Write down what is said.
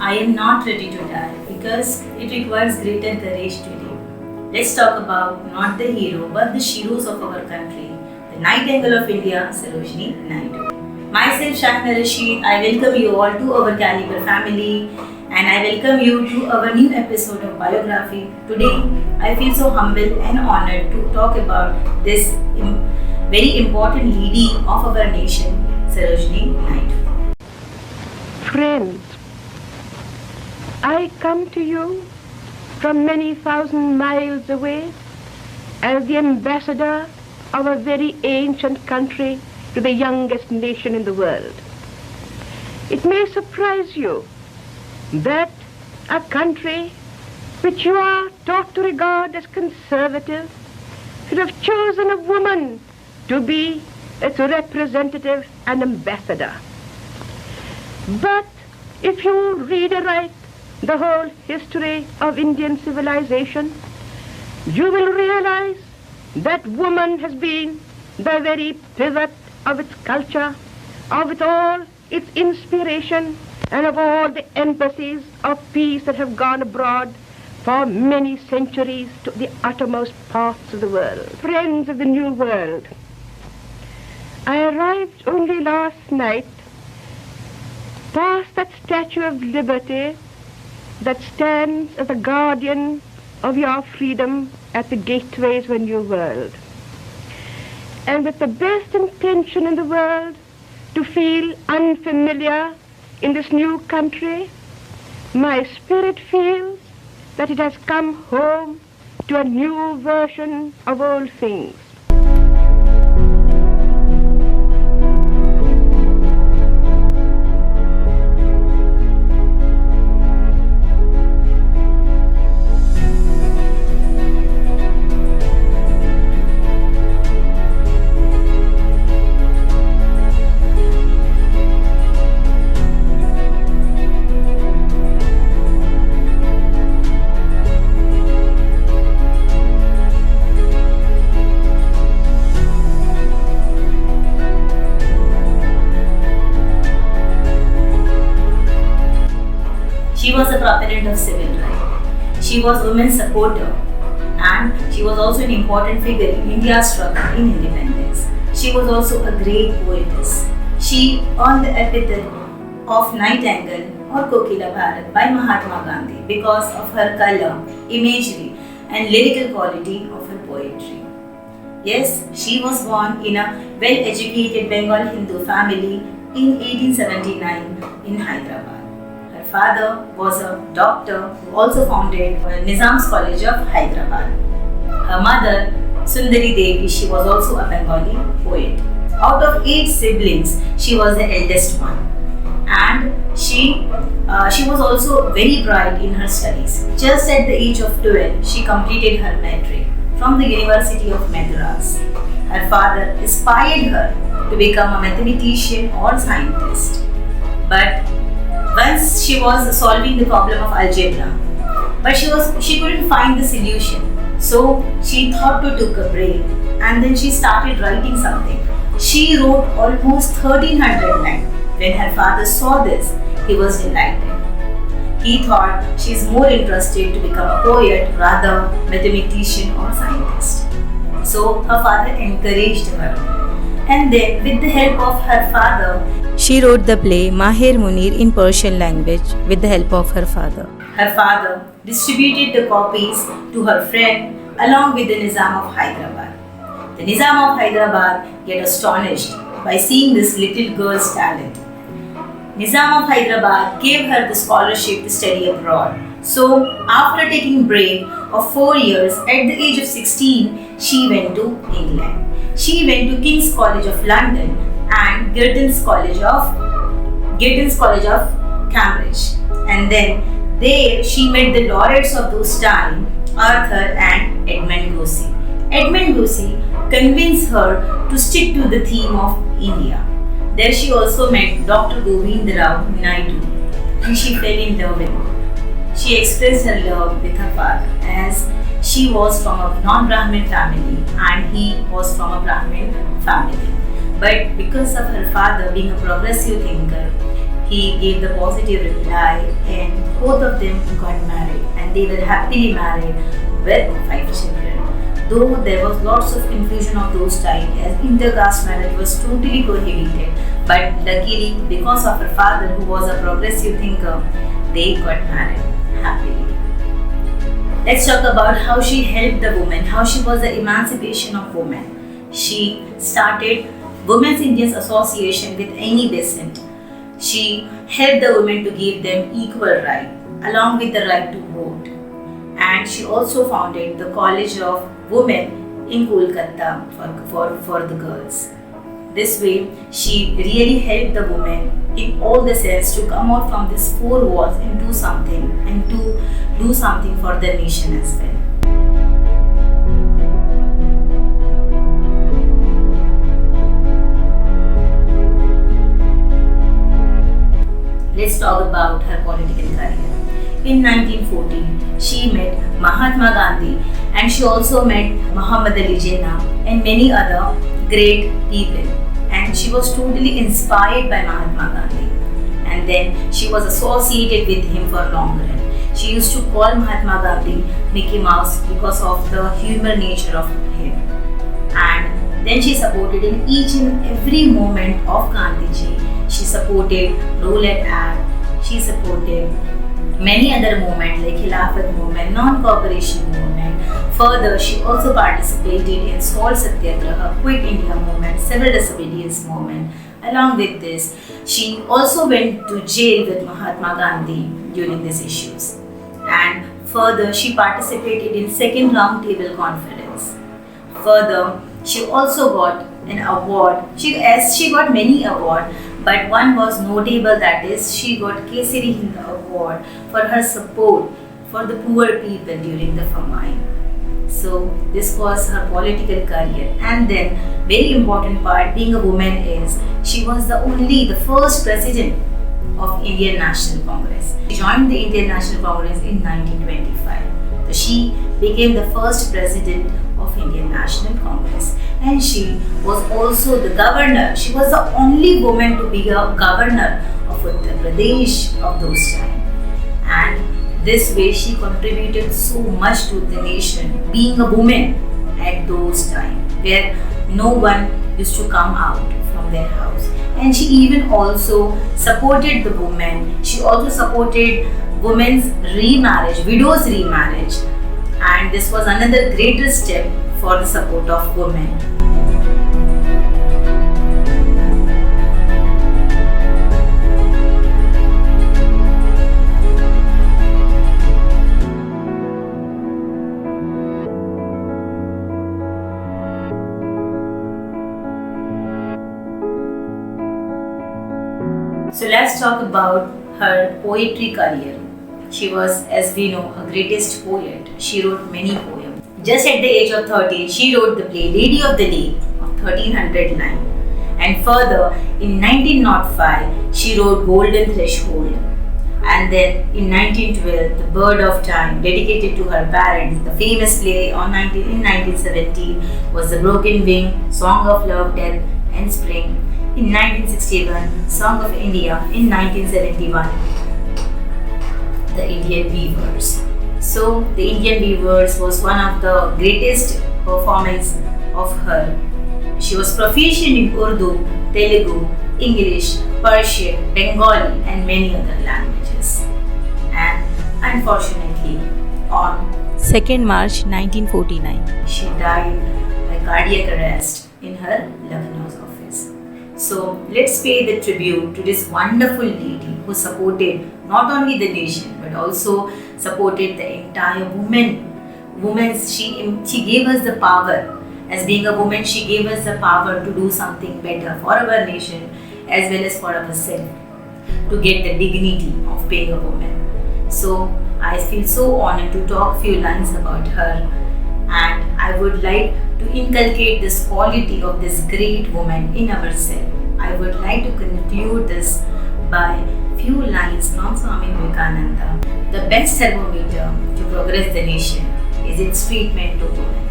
I am not ready to die because it requires greater courage to live. Let's talk about not the hero but the heroes of our country, the Nightingale of India, Sarojini Naidu. Myself, Shahna Rashid, I welcome you all to our Caliber family and I welcome you to our new episode of Biography. Today, I feel so humble and honored to talk about this very important lady of our nation, Sarojini Naidu. Friends, I come to you from many thousand miles away as the ambassador of a very ancient country to the youngest nation in the world. It may surprise you that a country which you are taught to regard as conservative should have chosen a woman to be its representative and ambassador. But if you read aright the whole history of Indian civilization, you will realize that woman has been the very pivot of its culture, of its inspiration, and of all the embassies of peace that have gone abroad for many centuries to the uttermost parts of the world. Friends of the New World, I arrived only last night past that Statue of Liberty that stands as a guardian of your freedom at the gateways of a new world. And with the best intention in the world to feel unfamiliar in this new country, my spirit feels that it has come home to a new version of old things. She was a proponent of civil rights. She was a women's supporter and she was also an important figure in India's struggle in independence. She was also a great poetess. She earned the epithet of Nightingale or Kokila Bharat by Mahatma Gandhi because of her color, imagery and lyrical quality of her poetry. Yes, she was born in a well-educated Bengal Hindu family in 1879 in Hyderabad. Her father was a doctor who also founded Nizam's College of Hyderabad. Her mother, Sundari Devi, she was also a Bengali poet. Out of 8 siblings, she was the eldest one. And she was also very bright in her studies. Just at the age of 12, she completed her matric from the University of Madras. Her father inspired her to become a mathematician or scientist. But once she was solving the problem of algebra, but she couldn't find the solution. So she thought to take a break and then she started writing something. She wrote almost 1300 lines. When her father saw this, he was delighted. He thought she is more interested to become a poet rather mathematician or scientist. So her father encouraged her. And then with the help of her father, she wrote the play Mahir Munir in Persian language with the help of her father. Her father distributed the copies to her friend along with the Nizam of Hyderabad. The Nizam of Hyderabad get astonished by seeing this little girl's talent. Nizam of Hyderabad gave her the scholarship to study abroad. So after taking break of 4 years, at the age of 16, she went to England. She went to King's College of London and Girton's College of Cambridge. And then there she met the laureates of those time, Arthur and Edmund Gosse. Edmund Gosse convinced her to stick to the theme of India. There she also met Dr. Govind Rao Naidu and she fell in love with him. She expressed her love with her father as she was from a non-Brahmin family and he was from a Brahmin family. But because of her father being a progressive thinker, he gave the positive reply, and both of them got married, and they were happily married with 5 children. Though there was lots of confusion of those times, as intercaste marriage was totally prohibited, but luckily because of her father, who was a progressive thinker, they got married happily. Let's talk about how she helped the women, how she was the emancipation of women. She started Women's Indian Association with Annie Besant. She helped the women to give them equal right, along with the right to vote. And she also founded the College of Women in Kolkata for the girls. This way, she really helped the women in all the sense to come out from these 4 walls and do something for the nation as well. Let's talk about her political career. In 1914, she met Mahatma Gandhi, and she also met Muhammad Ali Jinnah and many other great people. And she was totally inspired by Mahatma Gandhi. And then she was associated with him for long run. She used to call Mahatma Gandhi Mickey Mouse because of the humor nature of him. And then she supported in each and every moment of Gandhiji. She supported Rowlatt Act. She supported many other movements like Khilafat movement, non-cooperation movement. Further, she also participated in Salt Satyagraha, Quit India movement, civil disobedience movement. Along with this, she also went to jail with Mahatma Gandhi during these issues. And further, she participated in second round table conference. Further, she also got an award. She got many awards, but one was notable, that is, she got Kesari Hind Award for her support for the poor people during the famine. So this was her political career. And then very important part, being a woman, is she was the first president of Indian National Congress. She joined the Indian National Congress in 1925. So she became the first president of Indian National Congress, and she was also the governor. She was the only woman to be a governor of Uttar Pradesh of those times. And this way she contributed so much to the nation, being a woman at those times where no one used to come out from their house. And she even also supported the women. She also supported women's remarriage, widows' remarriage. And this was another greater step for the support of women. So let's talk about her poetry career. She was, as we know, a greatest poet. She wrote many poems. Just at the age of 13, she wrote the play Lady of the Lake of 1309. And further, in 1905, she wrote Golden Threshold. And then in 1912, The Bird of Time, dedicated to her parents. The famous play in 1917 was The Broken Wing, Song of Love, Death and Spring. In 1961, Song of India. In 1971, The Indian Weavers. So, The Indian Weavers was one of the greatest performance of her. She was proficient in Urdu, Telugu, English, Persian, Bengali and many other languages. And unfortunately, on 2nd March 1949, she died by cardiac arrest in her Lucknow office. So let's pay the tribute to this wonderful lady who supported not only the nation but also supported the entire women. She gave us the power. As being a woman, she gave us the power to do something better for our nation as well as for ourselves, to get the dignity of being a woman. So I feel so honored to talk a few lines about her, and I would like to inculcate this quality of this great woman in ourselves. I would like to conclude this by few lines from Swami Vivekananda. The best thermometer to progress the nation is its treatment to women.